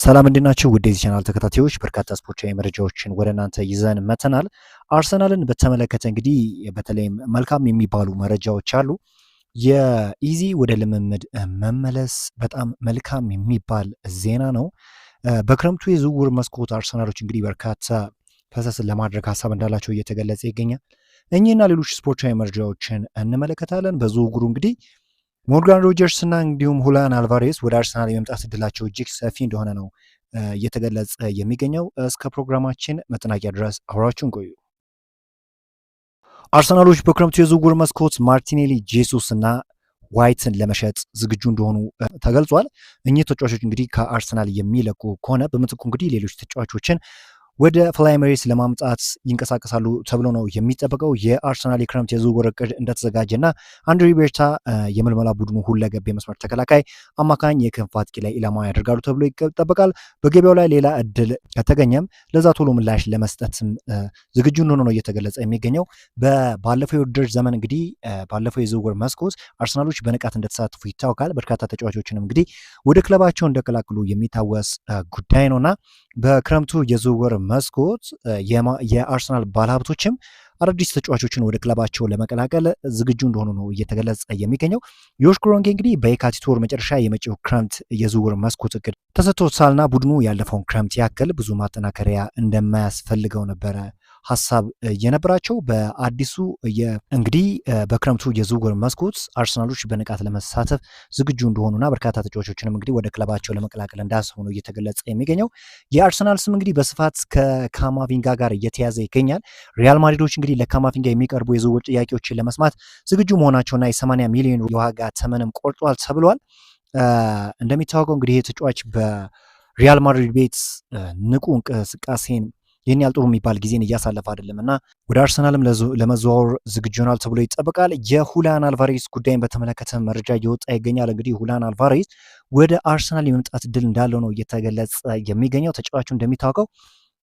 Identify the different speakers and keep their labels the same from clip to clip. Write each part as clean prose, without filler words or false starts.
Speaker 1: ሰላም እንድናችሁ ውድ የዚህ ቻናል ተከታታዮች፣ በርካታ ስፖርታዊ መረጃዎችን ወደ እናንተ ይዘን መተናል። አርሰናልን በተመለከተ እንግዲህ በተለይም መልካም የሚባሉ መረጃዎች አሉ። የኢዚ ወደ ልምምድ መመለስ በጣም መልካም የሚባል ዜና ነው። በክረምቱ የዝውውር መስኮት አርሰናሎች እንግዲህ በርካታ ፈሰስን ለማድረግ ሀሳብ እንዳላቸው እየተገለጸ ይገኛል። እኚህና ሌሎች ስፖርታዊ መረጃዎችን እንመለከታለን። በዝውውሩ እንግዲህ ሞርጋን ሮጀርስ እና እንዲሁም ሁሊያን አልቫሬስ ወደ አርሰናል የመምጣት እድላቸው እጅግ ሰፊ እንደሆነ ነው እየተገለጸ የሚገኘው። እስከ ፕሮግራማችን መጠናቂያ ድረስ አብራችሁን ቆዩ። አርሰናሎች በክረምቱ የዝውውር መስኮት ማርቲኔሊ፣ ጄሱስ እና ዋይትን ለመሸጥ ዝግጁ እንደሆኑ ተገልጿል። እኚህ ተጫዋቾች እንግዲህ ከአርሰናል የሚለቁ ከሆነ በምትኩ እንግዲህ ሌሎች ተጫዋቾችን ወደ ፍላይመሪስ ለማምጣት ይንቀሳቀሳሉ ተብሎ ነው የሚጠበቀው። የአርሰናል የክረምት የዝውውር እቅድ እንደተዘጋጀና አንድሪ ቤርታ የምልመላ ቡድኑ ሁለገብ የመስመር ተከላካይ፣ አማካኝ፣ የክንፍ አጥቂ ላይ ኢላማ ያደርጋሉ ተብሎ ይጠበቃል። በገበያው ላይ ሌላ እድል ከተገኘም ለዛ ቶሎ ምላሽ ለመስጠትም ዝግጁ እንደሆነ ነው እየተገለጸ የሚገኘው። ባለፈው የውድድር ዘመን እንግዲህ ባለፈው የዝውውር መስኮት አርሰናሎች በንቃት እንደተሳተፉ ይታወቃል። በርካታ ተጫዋቾችንም እንግዲህ ወደ ክለባቸው እንደቀላቅሉ የሚታወስ ጉዳይ ነውና በክረምቱ የዝውውር መስኮት የአርሰናል ባለሀብቶችም አዳዲስ ተጫዋቾችን ወደ ክለባቸው ለመቀላቀል ዝግጁ እንደሆኑ ነው እየተገለጸ የሚገኘው። ዮሽ ክሮንጌ እንግዲህ በየካቲት ወር መጨረሻ የመጪው ክረምት የዝውውር መስኮት እቅድ ተሰጥቶታልና ቡድኑ ያለፈውን ክረምት ያክል ብዙ ማጠናከሪያ እንደማያስፈልገው ነበረ ሀሳብ የነበራቸው። በአዲሱ እንግዲህ በክረምቱ የዝውውር መስኮት አርሰናሎች በንቃት ለመሳተፍ ዝግጁ እንደሆኑና በርካታ ተጫዋቾችንም እንግዲህ ወደ ክለባቸው ለመቀላቀል እንዳሰቡ ነው እየተገለጸ የሚገኘው። የአርሰናል ስም እንግዲህ በስፋት ከካማቪንጋ ጋር እየተያዘ ይገኛል። ሪያል ማድሪዶች እንግዲህ ለካማቪንጋ የሚቀርቡ የዝውውር ጥያቄዎችን ለመስማት ዝግጁ መሆናቸውና የ80 ሚሊዮን የዋጋ ተመንም ቆርጧል ተብሏል። እንደሚታወቀው እንግዲህ ይህ ተጫዋች በሪያል ማድሪድ ቤት ንቁ እንቅስቃሴን ይህን ያህል ጥሩ የሚባል ጊዜን እያሳለፈ አይደለም እና ወደ አርሰናልም ለመዘዋወር ዝግጁ ይሆናል ተብሎ ይጠበቃል። የሁሊያን አልቫሬስ ጉዳይን በተመለከተ መረጃ እየወጣ ይገኛል። እንግዲህ ሁሊያን አልቫሬስ ወደ አርሰናል የመምጣት እድል እንዳለው ነው እየተገለጸ የሚገኘው። ተጫዋቹ እንደሚታወቀው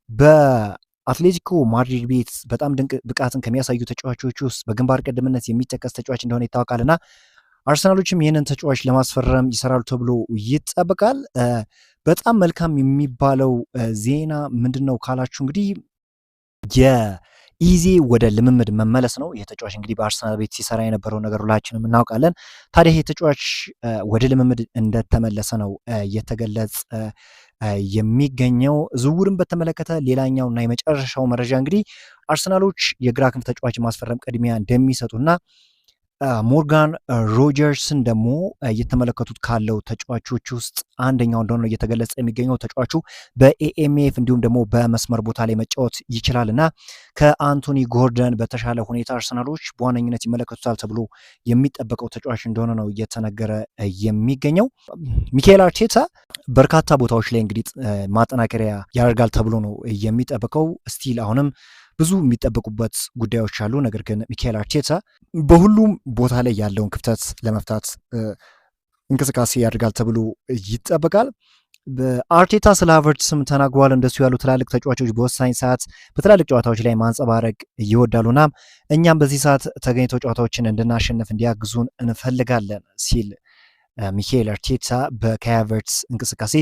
Speaker 1: በአትሌቲኮ ማድሪድ ቤት በጣም ድንቅ ብቃትን ከሚያሳዩ ተጫዋቾች ውስጥ በግንባር ቀደምትነት የሚጠቀስ ተጫዋች እንደሆነ ይታወቃልና አርሰናሎችም ይህንን ተጫዋች ለማስፈረም ይሰራሉ ተብሎ ይጠበቃል። በጣም መልካም የሚባለው ዜና ምንድን ነው ካላችሁ እንግዲህ የኢዜ ወደ ልምምድ መመለስ ነው። ይህ ተጫዋች እንግዲህ በአርሰናል ቤት ሲሰራ የነበረው ነገር ሁላችንም እናውቃለን። ታዲያ ይህ ተጫዋች ወደ ልምምድ እንደተመለሰ ነው የተገለጸ የሚገኘው። ዝውውርን በተመለከተ ሌላኛው እና የመጨረሻው መረጃ እንግዲህ አርሰናሎች የግራ ክንፍ ተጫዋች ማስፈረም ቅድሚያ እንደሚሰጡና ሞርጋን ሮጀርስን ደግሞ እየተመለከቱት ካለው ተጫዋቾች ውስጥ አንደኛው እንደሆነ እየተገለጸ የሚገኘው። ተጫዋቹ በኤኤምኤፍ እንዲሁም ደግሞ በመስመር ቦታ ላይ መጫወት ይችላል እና ከአንቶኒ ጎርደን በተሻለ ሁኔታ አርሰናሎች በዋነኝነት ይመለከቱታል ተብሎ የሚጠበቀው ተጫዋች እንደሆነ ነው እየተነገረ የሚገኘው። ሚካኤል አርቴታ በርካታ ቦታዎች ላይ እንግዲህ ማጠናከሪያ ያደርጋል ተብሎ ነው የሚጠበቀው። ስቲል አሁንም ብዙ የሚጠበቁበት ጉዳዮች አሉ። ነገር ግን ሚካኤል አርቴታ በሁሉም ቦታ ላይ ያለውን ክፍተት ለመፍታት እንቅስቃሴ ያደርጋል ተብሎ ይጠበቃል። በአርቴታ ስለ ሃቨርትስም ተናግሯል። እንደሱ ያሉ ትላልቅ ተጫዋቾች በወሳኝ ሰዓት በትላልቅ ጨዋታዎች ላይ ማንጸባረቅ ይወዳሉና እኛም በዚህ ሰዓት ተገኝተው ጨዋታዎችን እንድናሸንፍ እንዲያግዙን እንፈልጋለን ሲል ሚካኤል አርቴታ በካይ ሃቨርትስ እንቅስቃሴ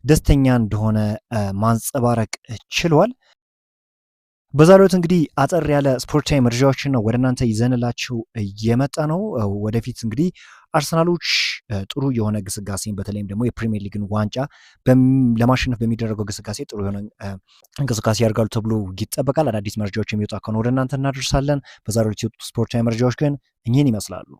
Speaker 1: ደስተኛ እንደሆነ ማንጸባረቅ ችሏል። በዛሬው ዕለት እንግዲህ አጠር ያለ ስፖርታዊ መረጃዎችን ነው ወደ እናንተ ይዘንላችሁ የመጣ ነው። ወደፊት እንግዲህ አርሰናሎች ጥሩ የሆነ ግስጋሴን በተለይም ደግሞ የፕሪሚየር ሊግን ዋንጫ ለማሸነፍ በሚደረገው ግስጋሴ ጥሩ የሆነ እንቅስቃሴ ያደርጋሉ ተብሎ ይጠበቃል። አዳዲስ መረጃዎች የሚወጣ ከሆነ ወደ እናንተ እናደርሳለን። በዛሬው ዕለት ስፖርታዊ መረጃዎች ግን እኚህን ይመስላሉ።